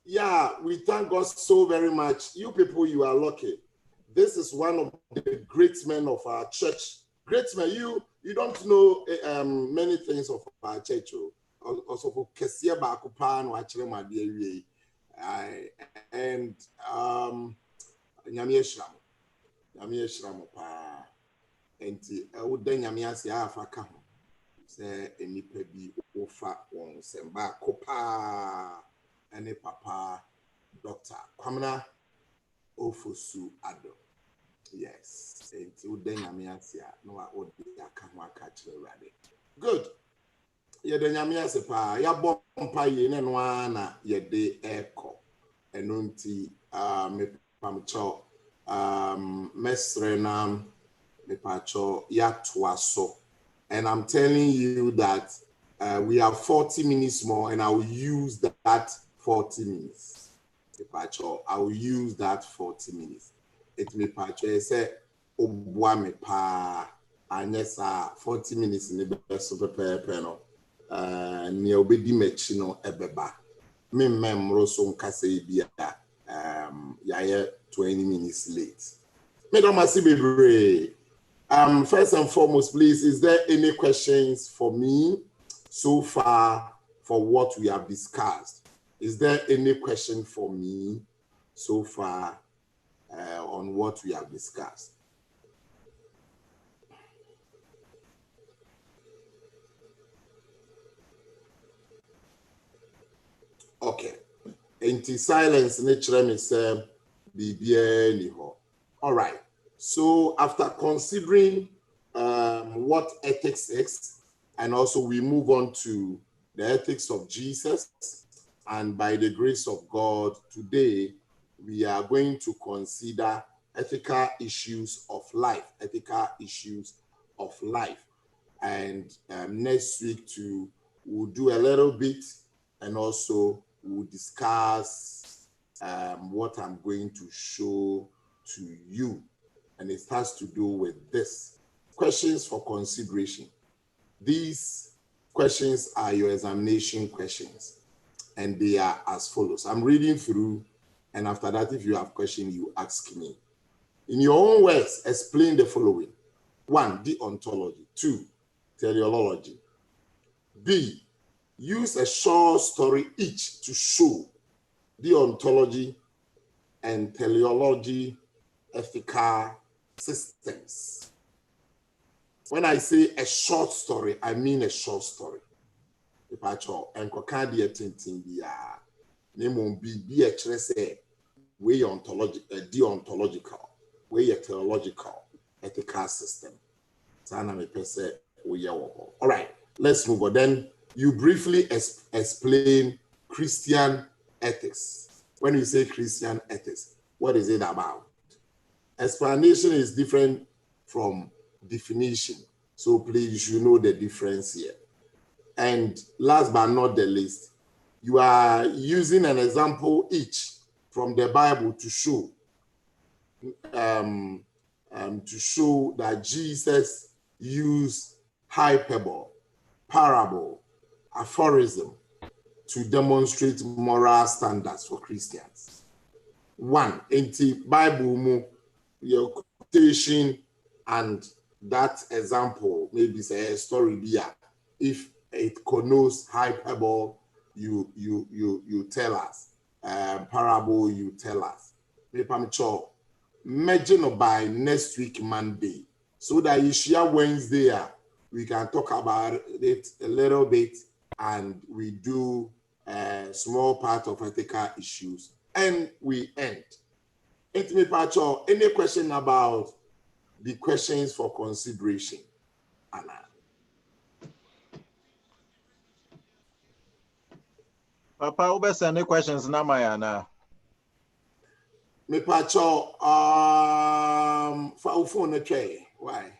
Yeah, we thank God so very much. You people, you are lucky. This is one of the great men of our church. Great men, you don't know many things of our church. Also for Kesia Bakupan or actually my dear. And Nyamie Shram pa. And Udan Yamia si afaka. Say any pebi ofa on Semba Kopa. Any papa Dr. Kwamna Ofosu Ado. Yes. And Udan Yamia no I catch ready. Good. Ye de Yamia sepa ya bompa ye ne no ana ye de echo. Enunti me pamcho mesrenam me pacho ya twaso. And I'm telling you that we have 40 minutes more, and I will use that 40 minutes. I will use that 40 minutes. It me pacho say obwa me pa anyesa 40 minutes in the best of no ni obedi mechi no ebeba. Me memro so nkase bia ya 20 minutes late. Me don't must be first and foremost, please, is there any questions for me so far for what we have discussed? Is there any question for me so far on what we have discussed? Okay. Anti silence nature me say be all right. So after considering what ethics is, and also we move on to the ethics of Jesus, and by the grace of God, today we are going to consider ethical issues of life, and next week we'll do a little bit, and also we'll discuss what I'm going to show to you. And it has to do with this. Questions for consideration. These questions are your examination questions, and they are as follows. I'm reading through, and after that, if you have questions, you ask me. In your own words, explain the following. 1, deontology. 2, teleology. B, use a short story each to show deontology and teleology ethical systems. When I say a short story, I mean a short story. If I talk and kokadi attention be a say way deontological, way a theological ethical system. All right, let's move on. Then you briefly explain Christian ethics. When you say Christian ethics, what is it about? Explanation is different from definition. So please, you should know the difference here. And last but not the least, you are using an example each from the Bible to show that Jesus used hyperbole, parable, aphorism to demonstrate moral standards for Christians. 1, anti-Bible, your quotation and that example, maybe say a story here. If it connotes hyperbole, you tell us. Parable, you tell us. Maybe I'm sure. Imagine by next week Monday, so that you share Wednesday, we can talk about it a little bit, and we do a small part of ethical issues, and we end. Any question about the questions for consideration? Anna. Papa, who best any questions now, Mayana? Me pacho for phone okay. Why?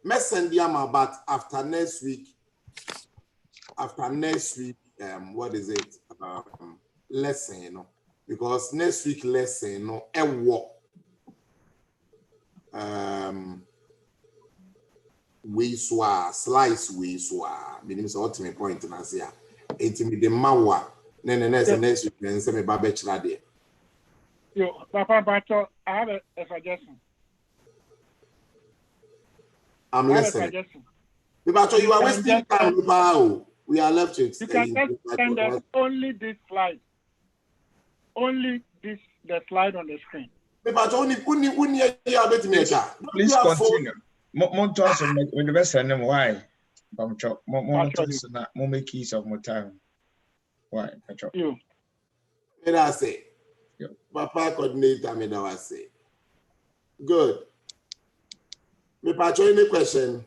Messendiama, but after next week, what is it? Lesson, you know, because next week lesson, you know, a walk. We slice, meaning the ultimate point in Asia. It me the mawa Next week, and say me bachelor there. Yo, Papa Bacho, I have a suggestion. I'm listening. Bacho, you are wasting time, Papa. We are left with. You can just send us only this slide. Only the slide on the screen. Bacho, only please continue. More toss with the best and why? More toss and more make use of more time. Why? You. What I say? Papa coordinator, me that was say. Good. Me Pacho, any question?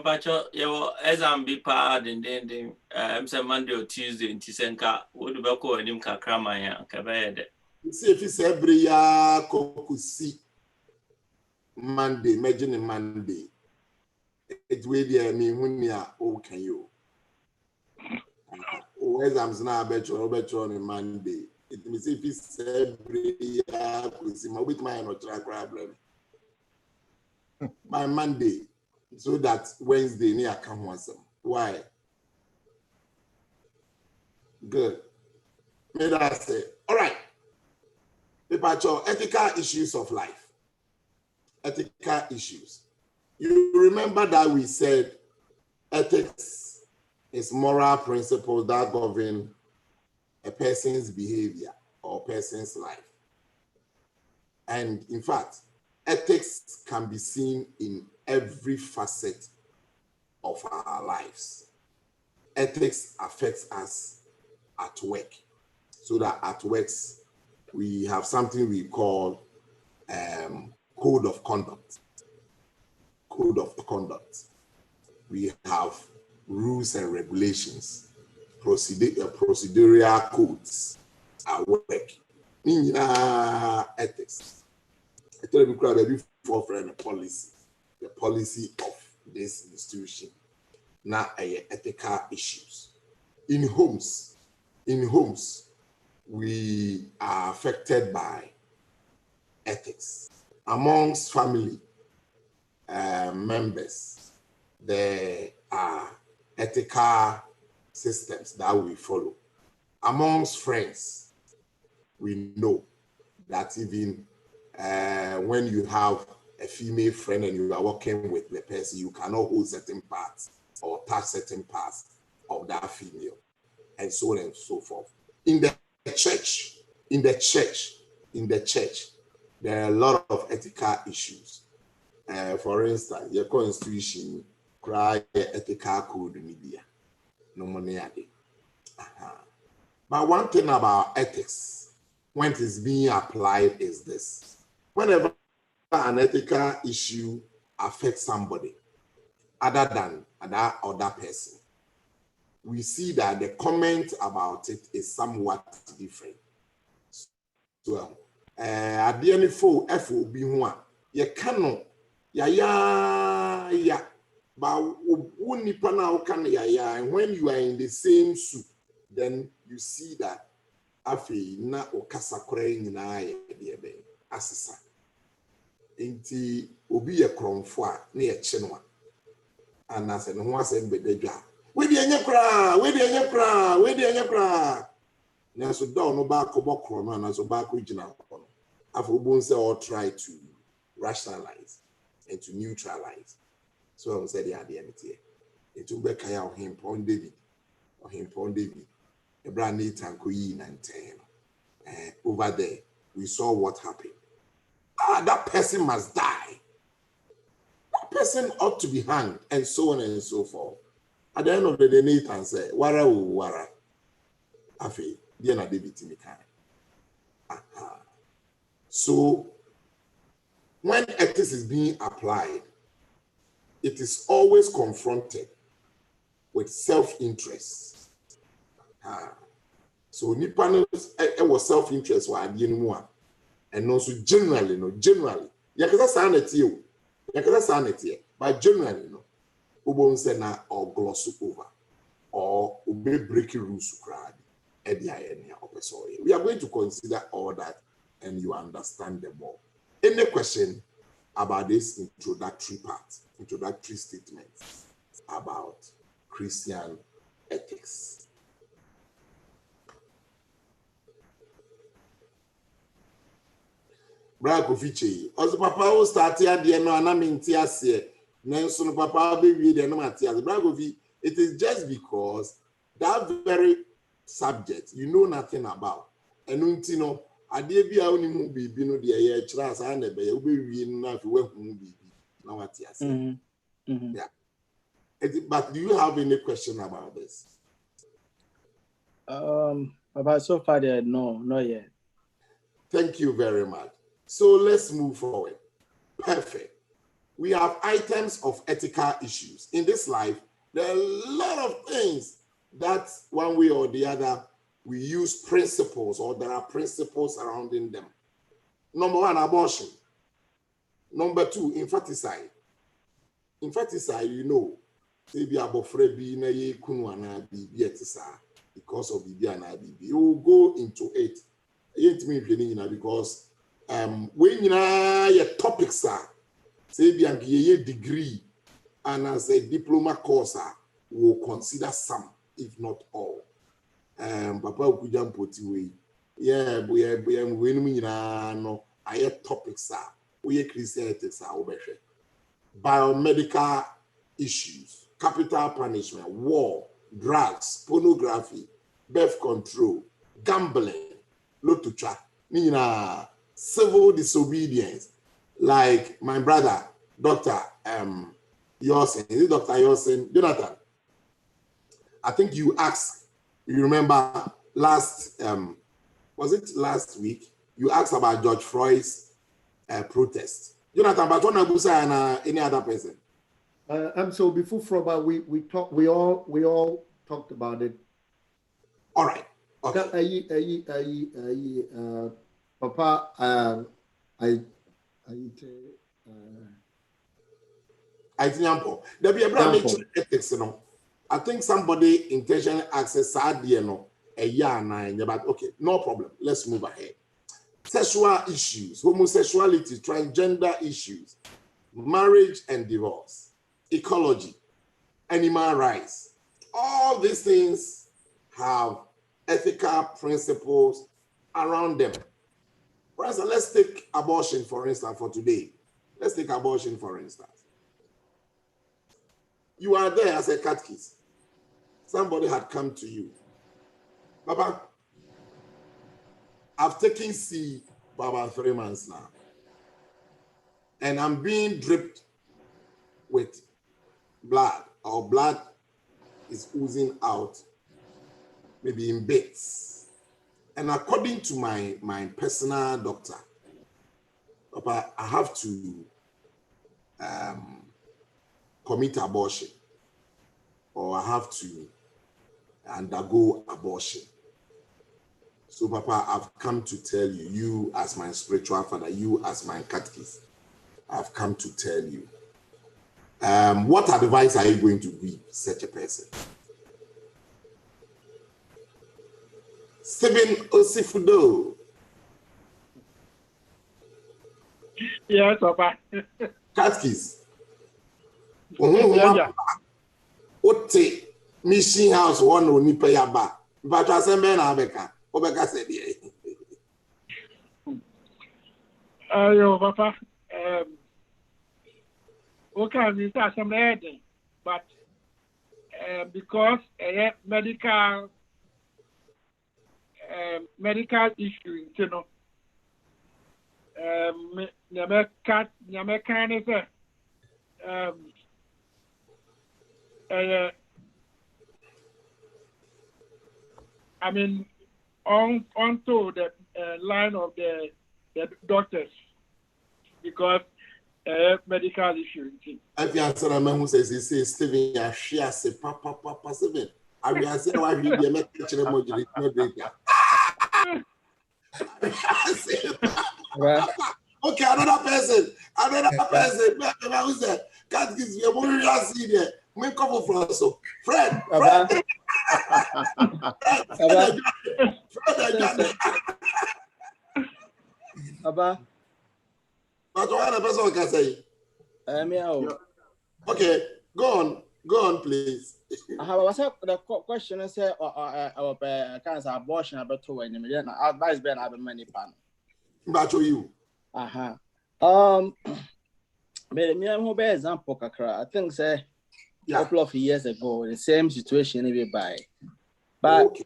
Pacho, you exam be part and then I'm say Monday or Tuesday in Tisenka. Would be call him Kakramaya, Kabede. See if it's every year, Kokusi Monday, imagine a Monday. It will be a me when you are okay. You. Exams now better on a Monday. It means if it's every year, with my no problem. By Monday, so that Wednesday near come once. Why? Good. May I say, all right. Pacho, ethical issues of life. Ethical issues. You remember that we said ethics is moral principles that govern a person's behavior or person's life. And in fact, ethics can be seen in every facet of our lives. Ethics affects us at work. So that at works, we have something we call code of conduct. Code of conduct. We have rules and regulations, procedural codes at work. Ethics. I tell you, before friend the policy of this institution. Now, ethical issues. In homes, we are affected by ethics. Amongst family members, there are ethical systems that we follow. Amongst friends, we know that even when you have a female friend and you are working with the person, you cannot hold certain parts or touch certain parts of that female, and so on and so forth. In the church, there are a lot of ethical issues. For instance, your constitution cry ethical code media. No money. But one thing about ethics, when it is being applied, is this: whenever an ethical issue affects somebody other than that other person, we see that the comment about it is somewhat different. So, at the end of FOB one, you cannot, but and when you are in the same soup, then you see that afi na okasa kore nyina ye de asesa. Enti obi ye kromfo a na ye che no a anase no ho asem bedadwa. We dey anya kra. Na so do no ba kobokro no na so ba ko gina ko no. Afo obo nse all try to rationalize and to neutralize. So I said the idea here. It will be kaya of him pon David. A brand new tankoyi 19. Over there, we saw what happened. That person must die. That person ought to be hanged, and so on and so forth. At the end of the day, Nathan said, "Wara o wara." Afi, Diana David Timikai. So, when ethics is being applied, it is always confronted with self-interest. So Nippon was self-interest or and also generally, yakasa sanity, but generally, Ubon Sena or gloss over or obey breaking rules. We are going to consider all that and you understand them more. Any question about this introductory statement about Christian ethics? Bra Kofiche. Also papa will start here the no anaminti ase. Nenso no papa be we the no matias. Bra Kofi, it is just because that very subject you know nothing about. Enunti no ade bia oni mu bibi no de ye kira sa na be ye obewie no na fi we hu bibi na matias. Yeah. But do you have any question about this? About so far there, no, not yet. Thank you very much. So let's move forward. Perfect. We have items of ethical issues. In this life, there are a lot of things that one way or the other, we use principles or there are principles surrounding them. Number one, abortion. Number two, infanticide. Infanticide, you know, because of BB. You will go into it. Because when your topics are, say, a degree and as a diploma course, will consider some, if not all. Papa Ukujam Potiwe. Yeah, when no, I topics are, we Christian ethics are over. Biomedical issues, capital punishment, war, drugs, pornography, birth control, gambling, lotucha, civil disobedience, like my brother, Dr. Yosin. Is it Dr. Yosin? Jonathan, I think you asked, you remember last, was it last week? You asked about George Floyd's protest. Jonathan, but one Abusa and any other person? So before Froba, we all talked about it. All right. Okay. Papa, I think there be a brand ethics, you know. I think somebody intentionally access a year nine, but okay, no problem. Let's move ahead. Sexual issues, homosexuality, transgender issues, marriage and divorce, ecology, animal rights. All these things have ethical principles around them. For instance, let's take abortion, for instance, for today. Let's take abortion, for instance. You are there as a catechist. Somebody had come to you. Papa, I've taken C for about 3 months now. And I'm being dripped with blood, or blood is oozing out, maybe in bits. And according to my personal doctor, Papa, I have to commit abortion, or I have to undergo abortion. So, Papa, I've come to tell you, you as my spiritual father, you as my catechist, I've come to tell you. What advice are you going to give such a person? Stephen Osifudo. Yes, Papa. Catechist. Yeah. Ote mission house one no nipa yaba. But I say men abeka. Obeka said ye. Ayo, Papa. Okay, we start some heading, but because medical issue, you know, I mean, onto the line of the doctors, because medical issue. If you answer a man who says he says Stephen Yashia say papa 7. I will say why we be make catch them no data. Okay, another person. Who's that? Can't give you a more see there. We come from so Fred. Abba. But what person can say? Okay, go on, please. What's up? The question is our cancer abortion about 2 and advice being have many pan. But you. Me I'm be example kakra. I think say a couple of years ago the same situation be by. But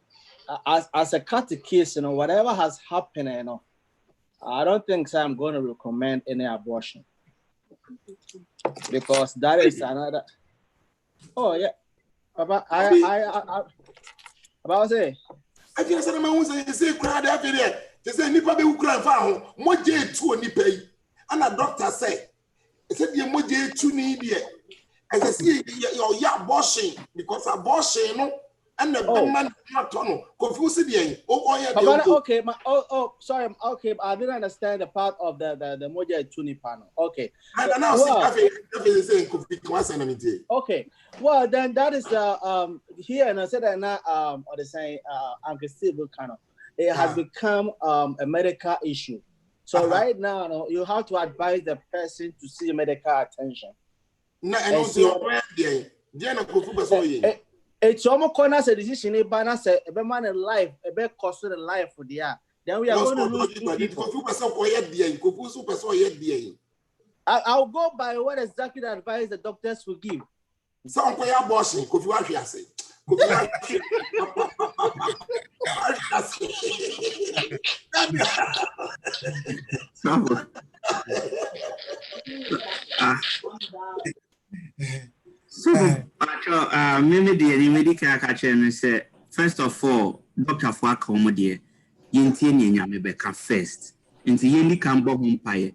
as a catechist, whatever has happened, I don't think I'm going to recommend any abortion because that is another. Oh yeah, Papa, I about say. I just said my own say crowd every day. They say nipa be ukran fa ho. Moje tu nipa yi. And a doctor say, he said the moje tu ni there. I say your abortion because abortion no. And the man not no confused the okay, sorry, okay, I didn't understand the part of the moja tuni panel. Okay. And now okay. Well, then that is here and I said that now or the saying unconceivable kind of it has become a medical issue. So right now you have to advise the person to see medical attention. It's almost corner a decision a banner say a man in life, a bit cost the life for the year. Then we are going to lose people. I'll go by what exactly the advice the doctors will give. Some abortion, So, maybe the medical catcher say, first of all, Dr. Fuakomo dear, Yintian Yamebeka first, into Yendi Cambo Humpire.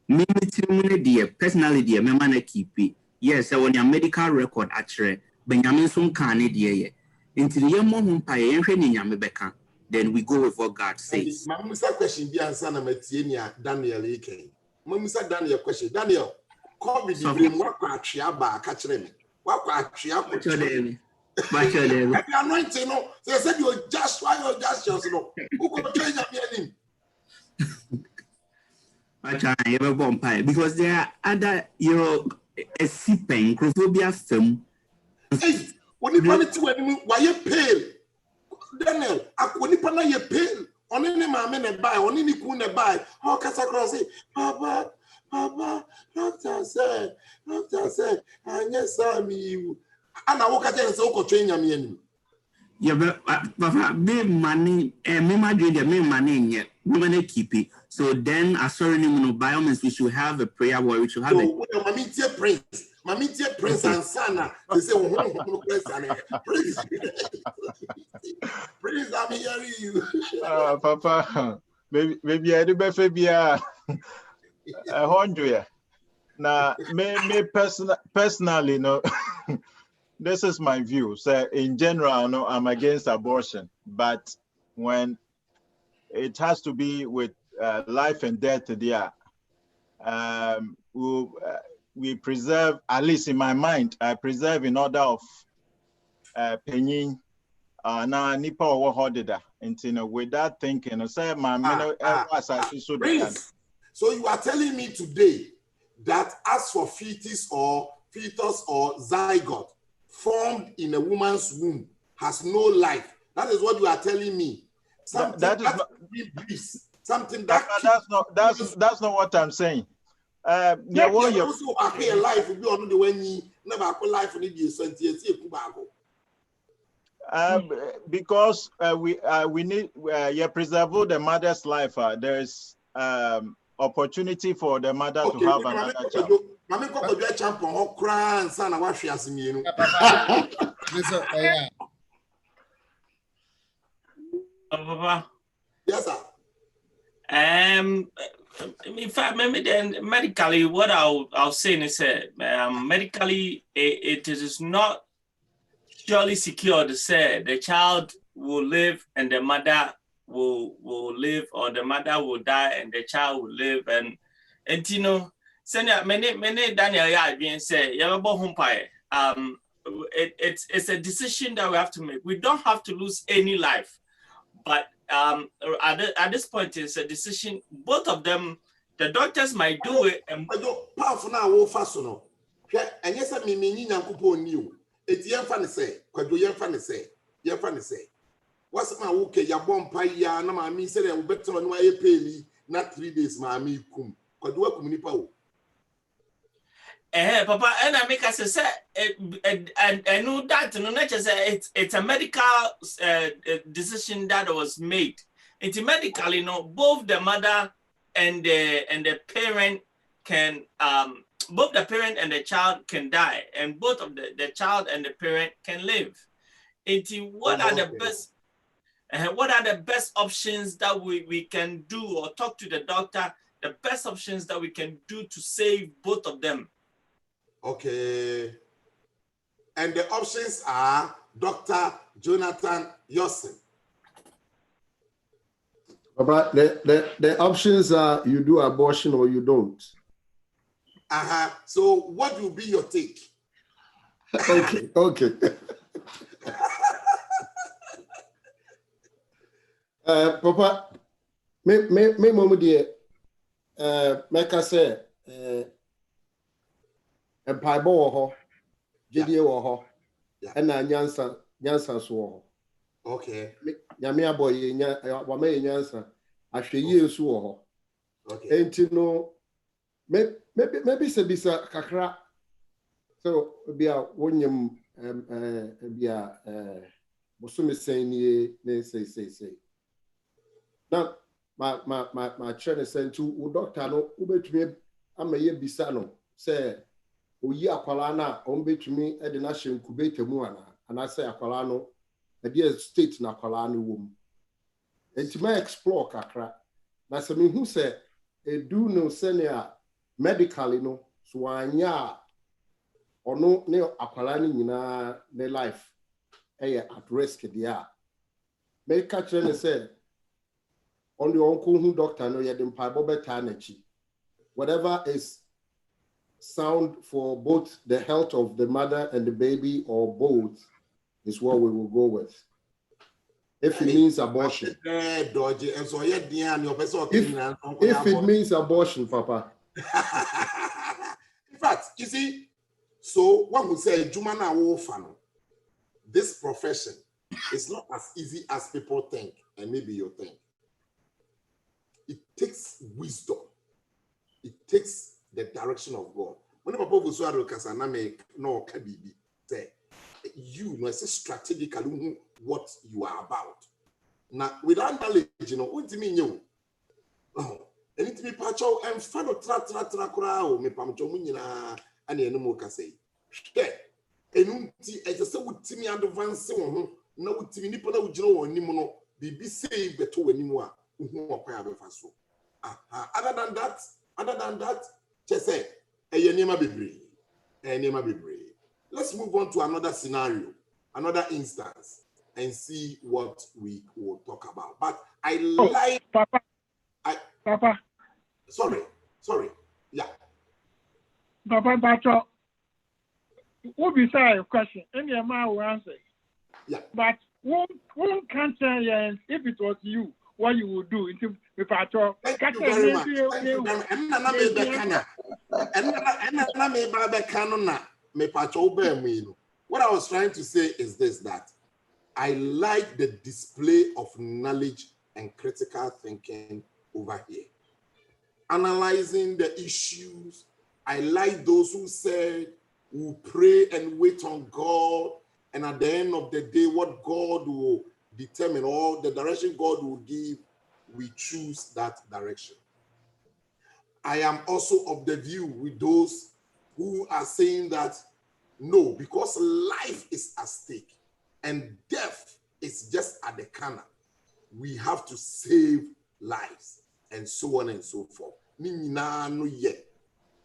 Maybe dear, personally, dear, my man keep it. Yes, I want your medical record actually, Benjamin Sun Carney dear. Into the young Humpire, and Yamebeka, then we go with what God says. Mamusa question be answer na Matienia Daniel Eke. Mamusa Daniel question. Daniel, call me the name what kwatria ba catch them. What kwatria put your name. But your name. The anointing no. They said you just no. Who could change your name? Because there are other a sipping crophobia film. Hey, when you panic to why you pale? Daniel, when you panic you pale. On any man buy, on any coon buy. How can I say, Papa, doctor said, and yes, I'm you. And I walk at the so train me. Yeah, but Papa, me money, me my dream, me money yet. Women keep it. So then, I saw no by all means, we should have a prayer where we should have it. Mammy, Prince and Sana. They say, Prince, I'm hearing you. Papa, maybe I do better be a hundred. Now, me personally, no. This is my view. So, in general, no, I'm against abortion, but when it has to be with life and death, there, we preserve, at least in my mind, I preserve in order of penny. Now, nipa or hodida, and with that thinking, say my so you are telling me today that as for fetus or zygote formed in a woman's womb has no life. That is what you are telling me. That's not what I'm saying. Also a life will be on the way you never life need you because we need preserve the mother's life. There is opportunity for the mother to have another child. Yes, sir. In fact, maybe then medically, what I'll say is medically, it is not surely secure to say the child will live and the mother will live, or the mother will die and the child will live, and many Daniel being said, it's a decision that we have to make. We don't have to lose any life, but at this point, it's a decision. Both of them, the doctors might do it. And powerful now, faster. And yes, I mean, you. It's young funny say, young funny say. What's my okay? Ya bomb pie, ya no, my me said, I will bet on why you pay me. not 3 days, mommy kum. Could you kum nipa o? Papa, and I make us say, I know that no nature say it's a medical decision that was made. It's medically, you know, both the mother and the parent can both the parent and the child can die, and both of the child and the parent can live. What are the best options that we can do, or talk to the doctor, the best options that we can do to save both of them? Okay. And the options are Dr. Jonathan Yossin. But the options are you do abortion or you don't. So what will be your take? Okay. Papa, me mom dear, make us say, and Pibo or JD or and Nyansa so. Okay. Yamia boy, Wame Nyansa, I should use so. Okay. Ain't you know, maybe Sabisa Kakra. So be a wonyam be a Musumi say. Now my trainer sent to doctor no ubetumi amaye bisa no say oyi akwala na ombetumi e de na hye incubator mu ana say akwala no e dey state na akwala no wom entima explore kakra na se me hu say edu no senior medically no so anya ono ne akwala no nyina ne life at risk there make trainer say on the uncle who doctor no yet in Paibo whatever is sound for both the health of the mother and the baby or both is what we will go with. If it means abortion. If it means abortion, Papa. In fact, you see, so one would say, Jumana Wofano, this profession is not as easy as people think, and maybe you think. It takes wisdom. It takes the direction of God. When people say, you know, it's strategically what you are about. Now, without knowledge, you know, what do you mean you? Oh, anything pacho and follow tra me pamcho munina and the animal can say. Enunti as a would Timmy advance no would Timmy Nippona would know or Nimono be saved the two anymore. Other than that, just say, let's move on to another scenario, another instance, and see what we will talk about. But Papa. Sorry. Yeah. Papa, but we'll be sorry a question. Any amount will answer. Yeah. But one can't tell you if it was you. What you would do if I talk. Thank you very much. What I was trying to say is this, that I like the display of knowledge and critical thinking over here. Analyzing the issues. I like those who said, we'll pray and wait on God, and at the end of the day, what God will determine or the direction God will give, we choose that direction. I am also of the view with those who are saying that no, because life is at stake and death is just at the corner, we have to save lives and so on and so forth. Nina no yet.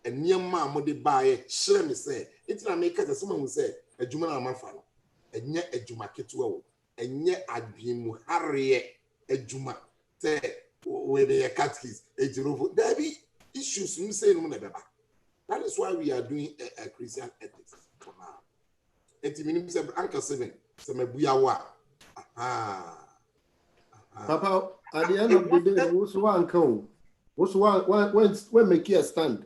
And near mamma de buy share me say, it's not make it as someone will say, a Jumana Mafano, and yet a Jumaketu. And yet I'd be Muharriet a Juma say where they are catches a Jerovo. There be issues in saying that is why we are doing a Christian ethics for now. And minimum said Uncle 7, some Buyawa. Papa, at the end of the day, who's one come? Who's one when make a stand?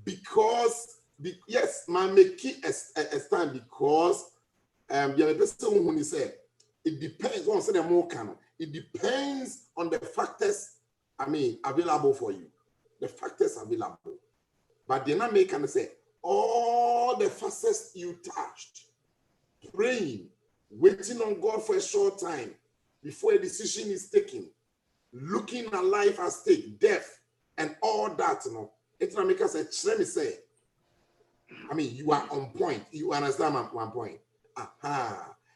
Because yes, man make a stand because the person when he said it depends on the more canon. It depends on the factors available for you. The factors available. But they're not making say all the factors you touched, praying, waiting on God for a short time before a decision is taken, looking at life at stake, death, and all that, it's not make us say, you are on point. You understand my one point.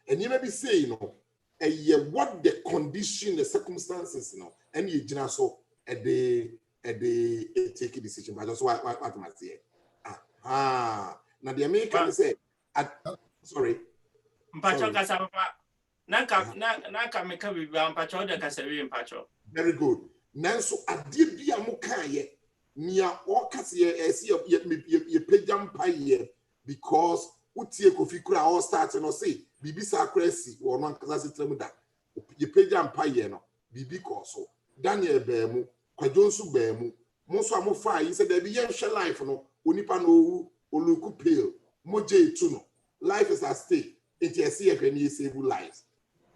And you may be saying, what the condition, the circumstances, and you just so they take a decision. But that's what I say. Now the American say, sorry. Very good. Now so I did be a mukaye. Nia okas ye see ye pejam paye because utie kofi kura all start no say bibi sakresi or no kasa sitremu da ye pejam paye no bibi koso Daniel bemu kwajonsu bemu mo so amofa yi say there be yen hwe life no onipa no oluku pale moje etu no life is at stake it ye see e ni save lives.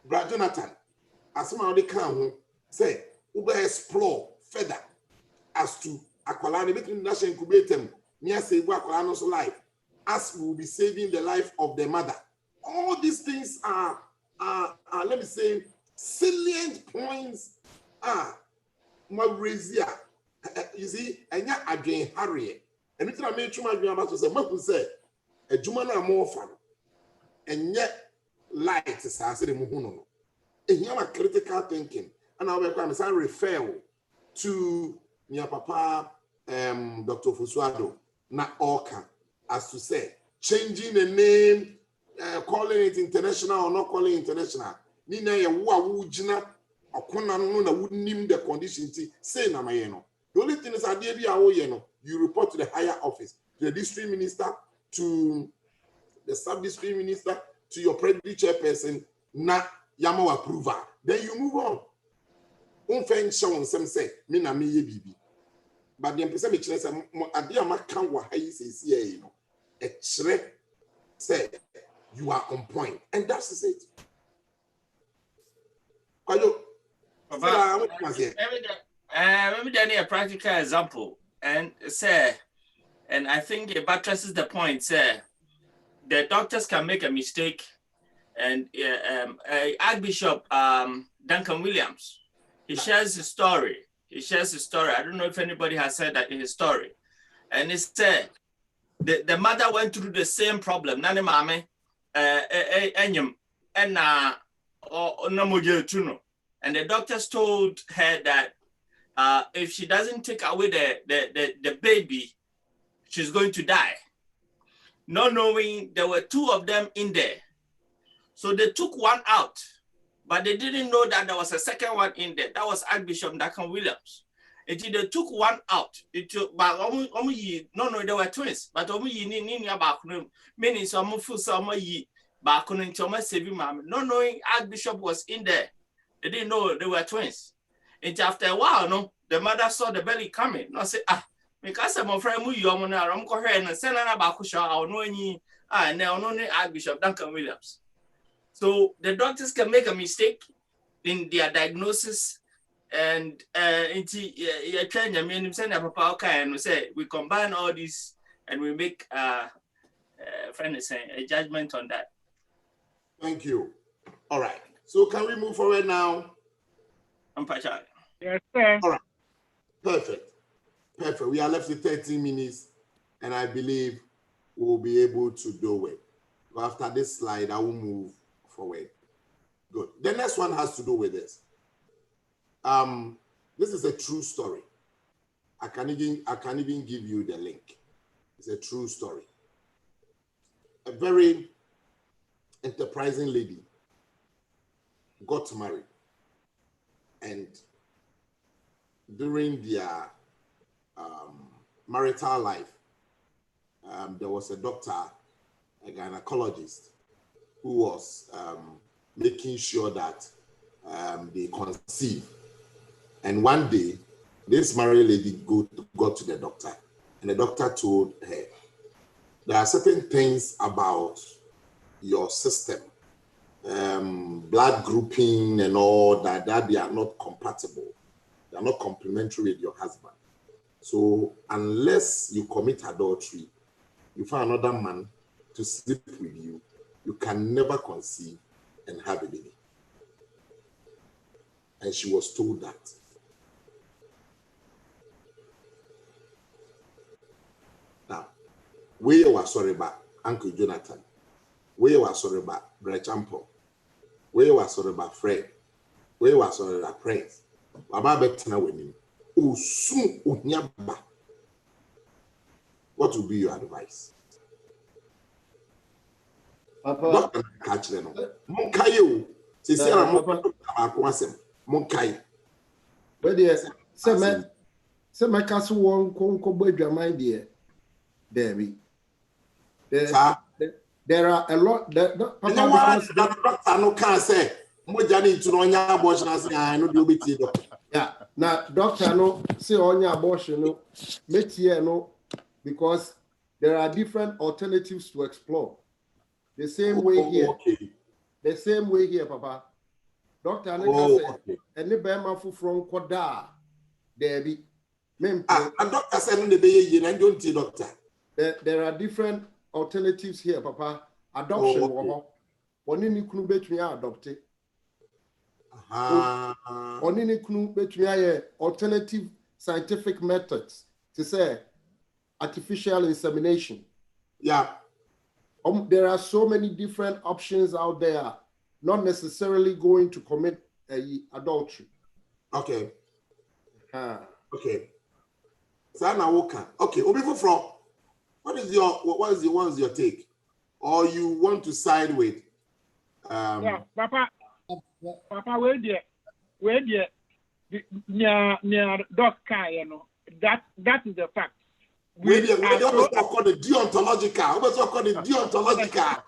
Brother Jonathan asema odi kan ho say we explore further as to akwala ne between national incubator near save akwala no life as we will be saving the life of the mother. All these things are let me say salient points Mabrizia. You see, and ya again Harry. And it's not made my grandma to say, Maku said, a Jumana more fun. And yet light is answered in Muhuno. And you have critical thinking. And I will refer to your papa, Dr. Fusuado, na Orca, as to say, changing the name, calling it international or not calling it international. Nina ya wujina, or Konanuna wouldn't name the condition, say Namayeno. The only thing is, you report to the higher office, to the district minister, to the sub-district minister, to your Presbyterian chairperson, na Yamo approval. Then you move on. Unfension some say, Mina me bibi. But the person says, Adia Makan wa hayi say, a chre say you are on point, and that's it. Let me give you a practical example, and say, and I think it buttresses the point. Say, the doctors can make a mistake, and Archbishop Duncan Williams, he shares his story. I don't know if anybody has said that in his story, and he said the mother went through the same problem. Nani mame, and and the doctors told her that if she doesn't take away the baby, she's going to die. Not knowing there were two of them in there. So they took one out, but they didn't know that there was a second one in there. That was Archbishop Duncan Williams. Until they took one out, they were twins, but meaning some not knowing Archbishop was in there. They didn't know they were twins. And after a while, the mother saw the belly coming. No, say, because I'm afraid I'm going to send an abakusha or no, and now only Archbishop Duncan Williams. So the doctors can make a mistake in their diagnosis, and we combine all these and we make a judgment on that. Thank you. All right. So can we move forward now? Amponsah. Yes, sir. All right. Perfect. We are left with 13 minutes, and I believe we'll be able to do it. But after this slide, I will move forward. Good. The next one has to do with this. This is a true story. I can even give you the link. It's a true story. A very enterprising lady got married, and during their marital life, there was a doctor, a gynecologist, who was making sure that they conceive. And one day, this married lady got to the doctor, and the doctor told her, there are certain things about your system, blood grouping and all that they are not compatible. They are not complementary with your husband. So unless you commit adultery, you find another man to sleep with you, you can never conceive and have a baby. And she was told that. Now, where you are sorry about Uncle Jonathan, where you are sorry about Brother Champo, where you are sorry about Fred, where you are sorry about Prince, Baba Bettina winning. Oh, soon, what will be your advice? Papa, catch them. Monkayo, say, Sarah, Monkai. Where say my castle won't come with your mind, dear. Debbie. There are a lot that Papa no can say. Mojani to know your abortion as I know you'll be tea. Yeah, now doctor no say on your abortion no, no, because there are different alternatives to explore. The same way here. Okay. The same way here, Papa. Doctor Aneka said, and the Bema from Koda, Debbie. And doctor said, the baby, and don't see doctor. There are different alternatives here, Papa. Adoption, one in you bet me adopted. On any clue between alternative scientific methods to say artificial insemination. Yeah. There are so many different options out there, not necessarily going to commit adultery. Okay. Okay. Sana Woka. Okay. Obifo from what is your take? Or you want to side with yeah, Papa, where there, near dog car, you know, that is the fact. We almost call the deontological. Almost call the deontological.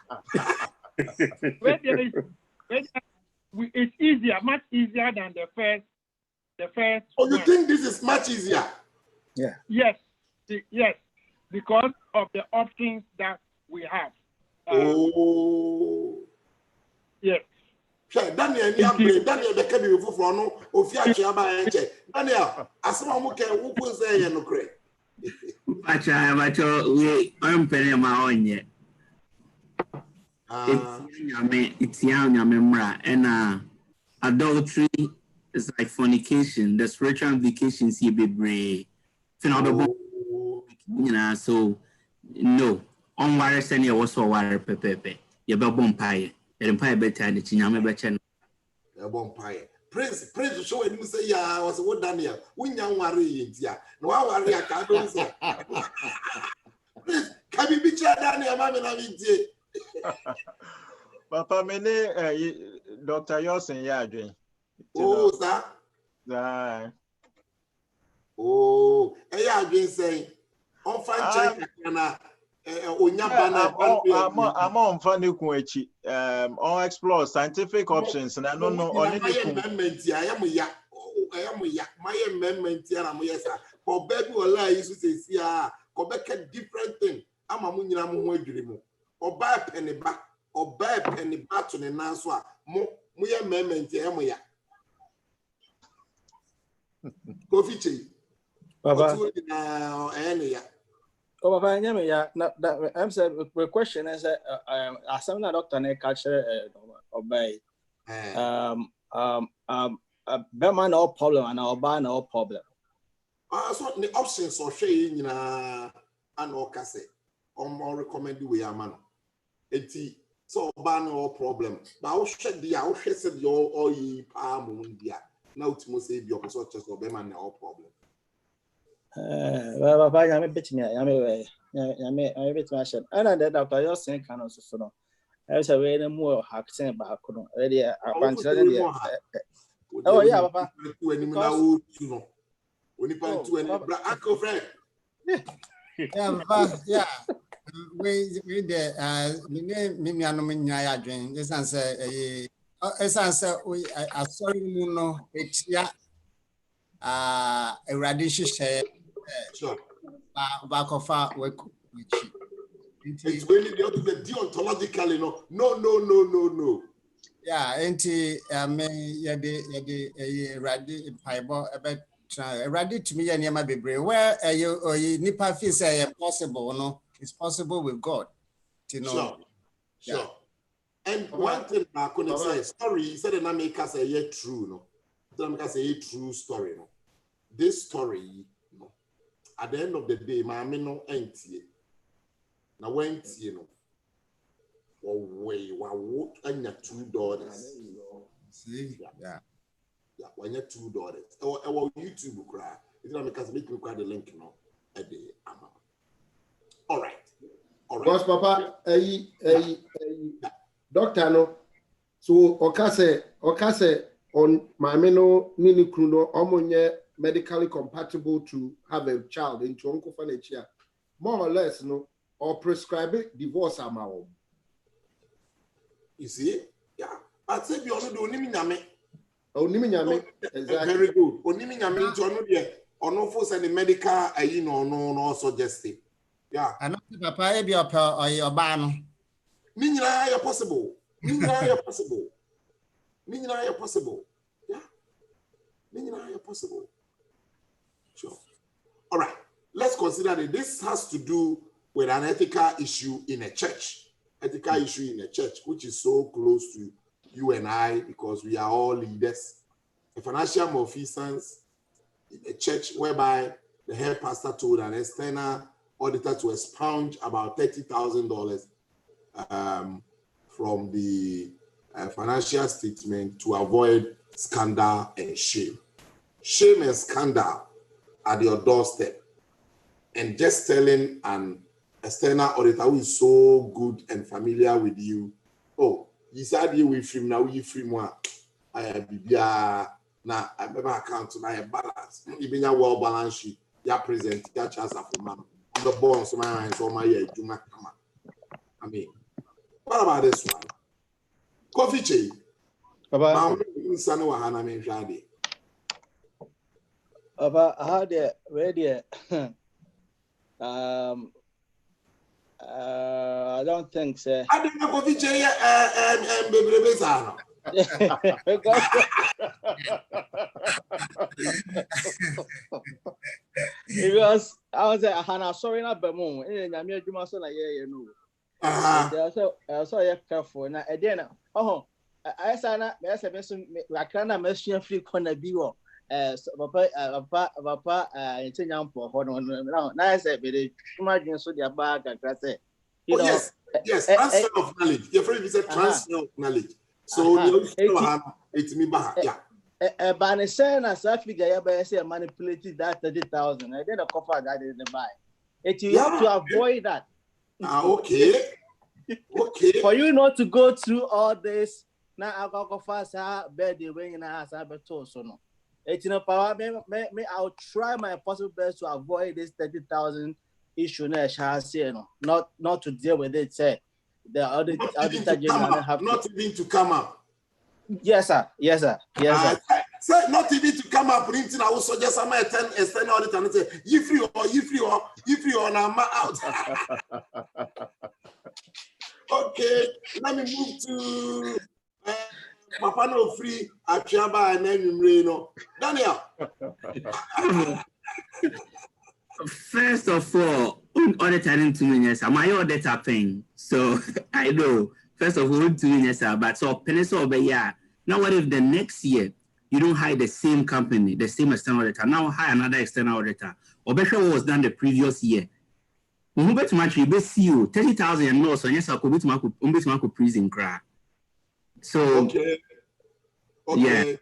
It's easier, much easier than the first. Oh, you think this is much easier? Yeah. Yes, because of the options that we have. Yes. Daniel, the can be for no, Ofia Daniel, as someone who can say, no great. I'm penny my own yet. It's young, and adultery is like fornication. The spiritual implications here be brave. You know, so no. On wire send you also wire pepe. You be bumpire. The empire better the chinyame better. A bumpire. Prince show him say, yeah, I was what Daniel. We young worry, yeah. No, I worry, I can't say. Prince, can you be Daniel, Mammy? Papa, many Dr. Yosin, yeah, drink. Oh, sir. Oh, yeah, I've been saying, on fine China. I'm on funny kuechi. On explore scientific options, and I don't know on any amendment. I am my amendment here. I'm yes, sir. For baby, Allah used to say, "Yeah, Quebec a different thing." I'm a munina mu dream. Or buy a penny back, or buy a penny back to the Nanswa. Mo amendment here. Moya. Coffee tea. Baba. Oh, Papa, yeah, I'm saying the question is, as I'm not doctor, I catch obey. Beman no problem and our bar no problem. So the options are showing in an orcase or more recommended we are man. So ban no problem. But I'll shed the said your or ye palm India. Now to must say your researchers or Beman no problem. Well, Papa, I'm a bit me. I'm a bit mashed. And I did after your saying, can also so. I was away no more accent about couldn't already. Oh, yeah, Papa. Yeah. We the me no nyaya dwen. This answer we sorry no etia eradication share. Sure. Back of our work. It's really the deontologically no. Yeah, anti me yade radi paibo about ready to me and Yama Bebre, where you nipa feel say possible, no? It's possible with God. You know. Sure. And one thing I couldn't say, sorry, he said that make us a yet true, no. That make us a true story, no. This story, no. At the end of the day, my no empty. Now when you know, what and your 2 daughters. See, yeah, when your 2 daughters. Or YouTube cry. It's not because make me cry the link, you know, at the all right. Boss Papa, doctor no. So okase on mameno nini kruno omonye medically compatible to have a child into uncle fanechia. More or less, no, or prescribe divorce amao. You see? Yeah. I say you only do onimi nyame. Onimi nyame. Exactly. Very good. Onimi nyame into ono de ono for send the medical no suggestive. Yeah. I know Papa be up or your ban. Minina are possible. Minina are possible. Minina are possible. Yeah. Minina are possible. Sure. All right. Let's consider that this has to do with an ethical issue in a church. Ethical issue in a church, which is so close to you and I because we are all leaders. A financial malfeasance in a church whereby the head pastor told an external auditor to expunge about $30,000 from the financial statement to avoid scandal and shame. Shame and scandal at your doorstep. And just telling an external auditor who is so good and familiar with you, oh, you said you with him now, you free more. I have now I remember account to my balance. Even your well balance sheet, you present your chance for mom. The bonds, my so my year, do not come. I mean, what about this one? Coffee chain. About how the radio. I don't think so. I don't know coffee chain and baby. Because I was at Hannah, sorry, not Bemon, and I'm here to my son. You know. I saw you careful. Now, again, I said, there's a person like Rana Messian free corner view. Papa, it's a young poor. Hold on, nice. Imagine so their bag and say, you know, yes, transfer of knowledge. Your friend is a transfer of knowledge. So it's me back. Yeah. But I say, as I figure, I say manipulated that 30,000. I did a cover that in the buy. You have to avoid that. Okay. Okay. For you not to go through all this, now I go fast, bed the way in a house, I be told so no. It's no power. I'll try my possible best to avoid this 30,000 issue. Not to deal with it. Say the other not even to come up. Yes, sir. Yes, sir. Yes, sir. So not even to come up. Printing, I will suggest I might extend audit and say, you free or I'm out. Okay, let me move to Papa no free Achaba and then Reno. Daniel. First of all, auditing to me, yes, my auditor paying. So I know. First of all, 2 years, but so Peninsula over here. Now, what if the next year you don't hire the same company, the same external auditor? Now hire another external auditor. Or better what was done the previous year. When you bet much, you bet you 30,000 and more. So yes, I could be to my prison cry. So okay. Yeah,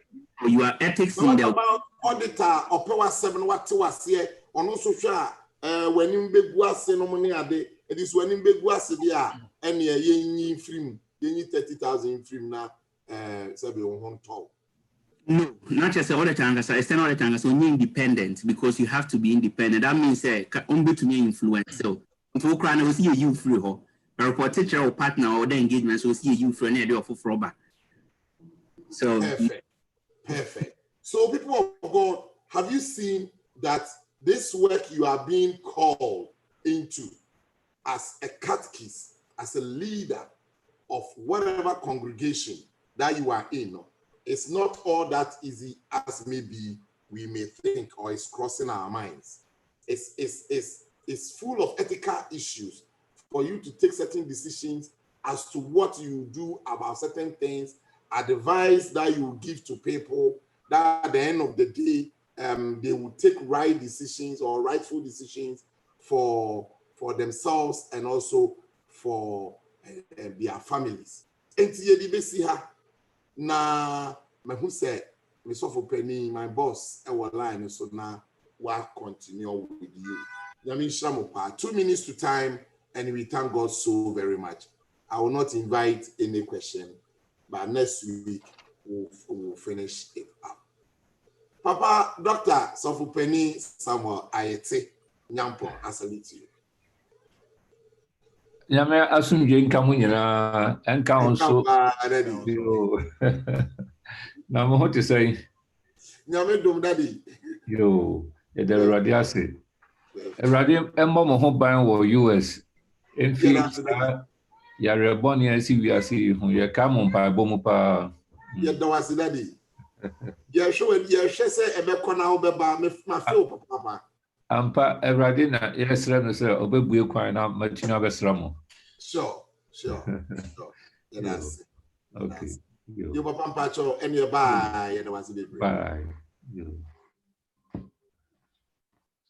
you are ethics so in the about auditor or power 7 what was here on also when you be was no money a day. It is when you be was there. And you free, you need 30,000 free now. No, not just all the time. So external auditor, so you're independent because you have to be independent. That means only to me influence. So if you cry, we see you free ho. A report teacher or partner or the engagement, so see you free any of rubber. So perfect. So people of God, have you seen that this work you are being called into as a catechist, as a leader of whatever congregation that you are in? It's not all that easy as maybe we may think or is crossing our minds. It's full of ethical issues for you to take certain decisions as to what you do about certain things, advice that you give to people, that at the end of the day, they will take right decisions or rightful decisions for themselves and also for their families. Na who said, Miss Penny, my boss, our line, so now we'll continue with you. Yamin Shamopa, 2 minutes to time, and we thank God so very much. I will not invite any question, but next week we'll finish it up. Papa, Dr. Sofupeni Samuel Ayete, Nyampo, I salute you. Nyame asumdwe nka mu nyina enka onso na mo hote say Nyame dom daddy yo e de radio ase radio embo mo ho ban wo US en fi ya reboni asi wi ase hu ye ka mo pa bo mu pa ye do wase daddy ye hwe se ebe kona wo beba ma feel papa ampa radio na yesra no se obebue kwan na matinu abesra mo. Sure. Yes. Okay. You papa mpacho any bye. Bye.